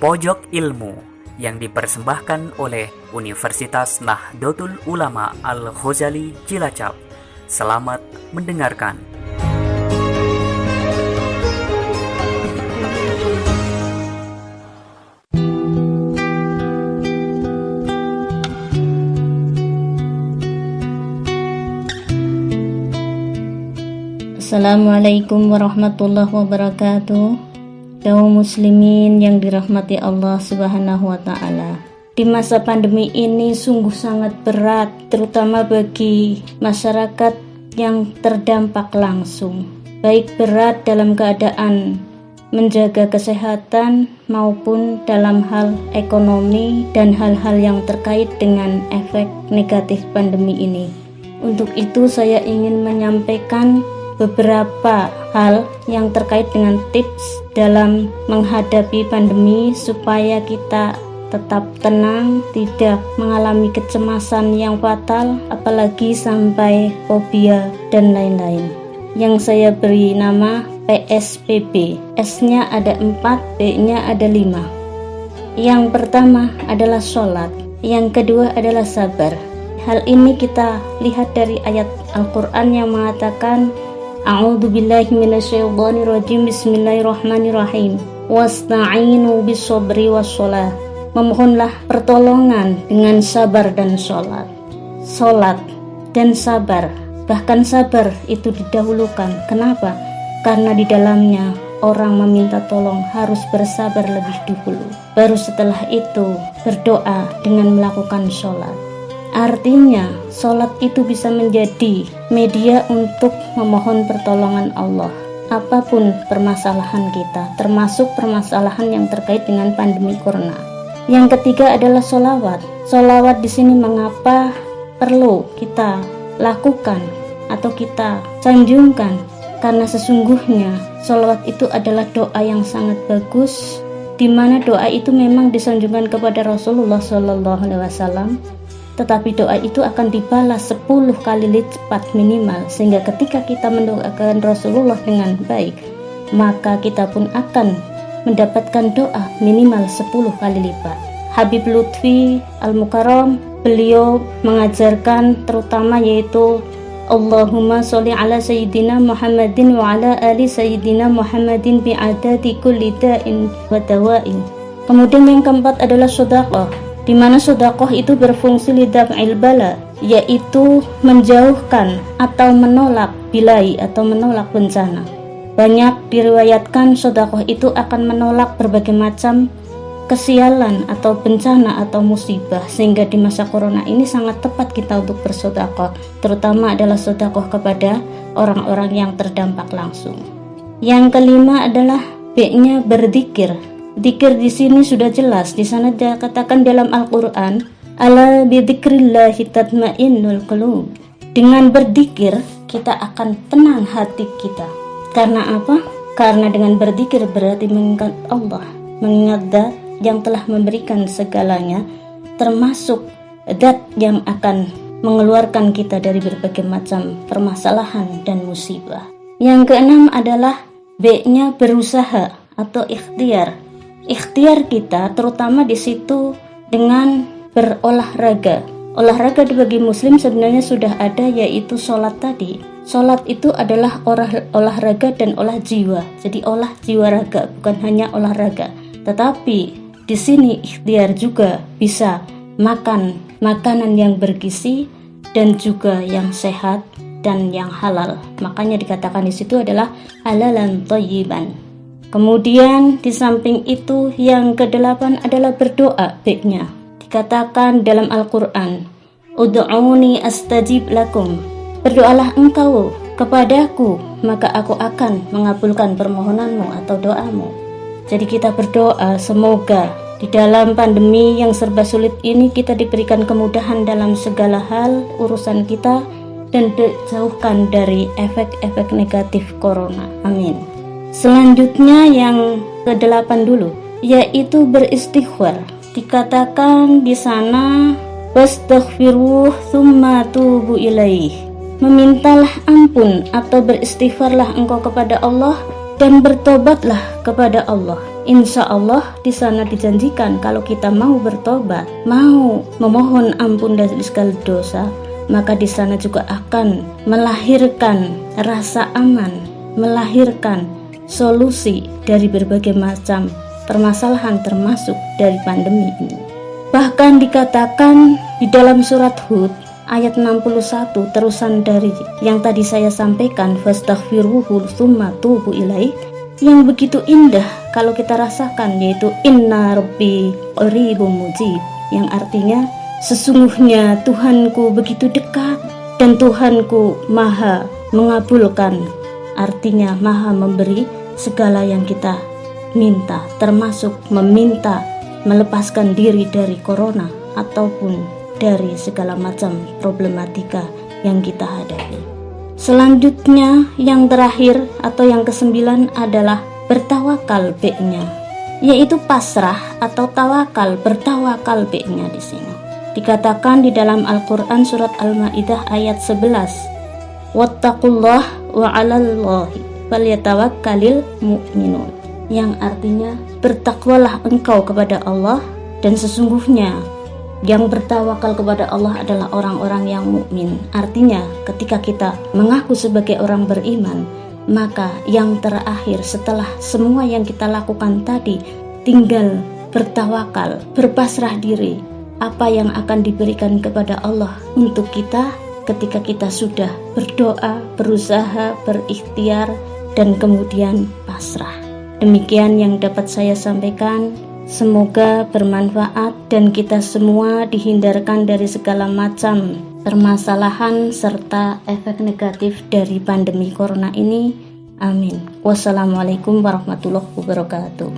Pojok Ilmu yang dipersembahkan oleh Universitas Nahdlatul Ulama Al-Ghazali Cilacap. Selamat mendengarkan. Assalamualaikum warahmatullahi wabarakatuh. Kaum muslimin yang dirahmati Allah Subhanahu wa taala. Di masa pandemi ini sungguh sangat berat, terutama bagi masyarakat yang terdampak langsung. Baik berat dalam keadaan menjaga kesehatan maupun dalam hal ekonomi dan hal-hal yang terkait dengan efek negatif pandemi ini. Untuk itu saya ingin menyampaikan beberapa hal yang terkait dengan tips dalam menghadapi pandemi supaya kita tetap tenang, tidak mengalami kecemasan yang fatal, apalagi sampai fobia dan lain-lain. Yang saya beri nama PSBB. S-nya ada 4, B-nya ada 5. Yang pertama adalah sholat, yang kedua adalah sabar. Hal ini kita lihat dari ayat Al-Quran yang mengatakan A'udzu billahi minasyaitonir rajim. Bismillahirrahmanirrahim. Wasta'inu bis-sabri was-shalah. Memohonlah pertolongan dengan sabar dan sholat. Sholat dan sabar, bahkan sabar itu didahulukan. Kenapa? Karena di dalamnya orang meminta tolong harus bersabar lebih dahulu. Baru setelah itu berdoa dengan melakukan sholat. Artinya, sholat itu bisa menjadi media untuk memohon pertolongan Allah. Apapun permasalahan kita, termasuk permasalahan yang terkait dengan pandemi corona. Yang ketiga adalah sholawat. Sholawat di sini mengapa perlu kita lakukan atau kita sanjungkan? Karena sesungguhnya sholawat itu adalah doa yang sangat bagus, di mana doa itu memang disanjungkan kepada Rasulullah SAW. Tetapi doa itu akan dibalas 10 kali lipat minimal, sehingga ketika kita mendoakan Rasulullah dengan baik, maka kita pun akan mendapatkan doa minimal 10 kali lipat. Habib Lutfi Al-Mukarram, beliau mengajarkan terutama yaitu Allahumma sholli ala sayyidina Muhammadin wa ala ali sayyidina Muhammadin bi'adadi kulli da'in wa dawa'in. Kemudian yang keempat adalah sedekah, di mana sedekah itu berfungsi lidaf'il bala, yaitu menjauhkan atau menolak bilai atau menolak bencana. Banyak diriwayatkan sedekah itu akan menolak berbagai macam kesialan atau bencana atau musibah, sehingga di masa corona ini sangat tepat kita untuk bersedekah, terutama adalah sedekah kepada orang-orang yang terdampak langsung. Yang kelima adalah B-nya berzikir. Zikir di sini sudah jelas, di sana dikatakan dalam Al-Qur'an, ala bidzikrillahi tatmainnul qulub. Dengan berzikir kita akan tenang hati kita. Karena apa? Karena dengan berzikir berarti mengingat Allah, mengingat Zat yang telah memberikan segalanya, termasuk Zat yang akan mengeluarkan kita dari berbagai macam permasalahan dan musibah. Yang keenam adalah B-nya berusaha atau ikhtiar. Ikhtiar kita terutama di situ dengan berolahraga. Olahraga bagi muslim sebenarnya sudah ada, yaitu sholat tadi. Sholat itu adalah olahraga dan olah jiwa. Jadi olah jiwa raga, bukan hanya olahraga. Tetapi di sini ikhtiar juga bisa makan makanan yang bergizi dan juga yang sehat dan yang halal. Makanya dikatakan di situ adalah halalan thayyiban. Kemudian di samping itu yang ke-8 adalah berdoa, B-nya. Dikatakan dalam Al-Quran, Ud'uni astajib lakum. Berdoalah engkau kepadaku, maka aku akan mengabulkan permohonanmu atau doamu. Jadi kita berdoa semoga di dalam pandemi yang serba sulit ini kita diberikan kemudahan dalam segala hal urusan kita dan dijauhkan dari efek-efek negatif corona. Amin. Selanjutnya yang ke-8 dulu, yaitu beristighfar. Dikatakan di sana wastaghfiruh tsumma tubu ilaih. Memintalah ampun atau beristighfarlah engkau kepada Allah dan bertobatlah kepada Allah. Insya Allah di sana dijanjikan kalau kita mau bertobat, mau memohon ampun dari segala dosa, maka di sana juga akan melahirkan rasa aman, melahirkan solusi dari berbagai macam permasalahan termasuk dari pandemi ini. Bahkan dikatakan di dalam surat Hud ayat 61 terusan dari yang tadi saya sampaikan, fastaghfiruhu tsumma tubu ilaih, yang begitu indah kalau kita rasakan, yaitu inna rabbi qaribum mujib, yang artinya sesungguhnya Tuhanku begitu dekat dan Tuhanku maha mengabulkan, artinya maha memberi segala yang kita minta, termasuk meminta melepaskan diri dari corona ataupun dari segala macam problematika yang kita hadapi. Selanjutnya yang terakhir atau yang ke-9 adalah bertawakal B-nya, yaitu pasrah atau tawakal, bertawakal B-nya di sini. Dikatakan di dalam Al-Qur'an surat Al-Maidah ayat 11, wattaqullah wa 'alallahi falyatawakkalul mu'minun, yang artinya bertakwalah engkau kepada Allah, dan sesungguhnya yang bertawakal kepada Allah adalah orang-orang yang mukmin. Artinya ketika kita mengaku sebagai orang beriman, maka yang terakhir setelah semua yang kita lakukan tadi tinggal bertawakal, berpasrah diri apa yang akan diberikan kepada Allah untuk kita ketika kita sudah berdoa, berusaha, berikhtiar, dan kemudian pasrah. Demikian yang dapat saya sampaikan. Semoga bermanfaat dan kita semua dihindarkan dari segala macam permasalahan serta efek negatif dari pandemi corona ini. Amin. Wassalamualaikum warahmatullahi wabarakatuh.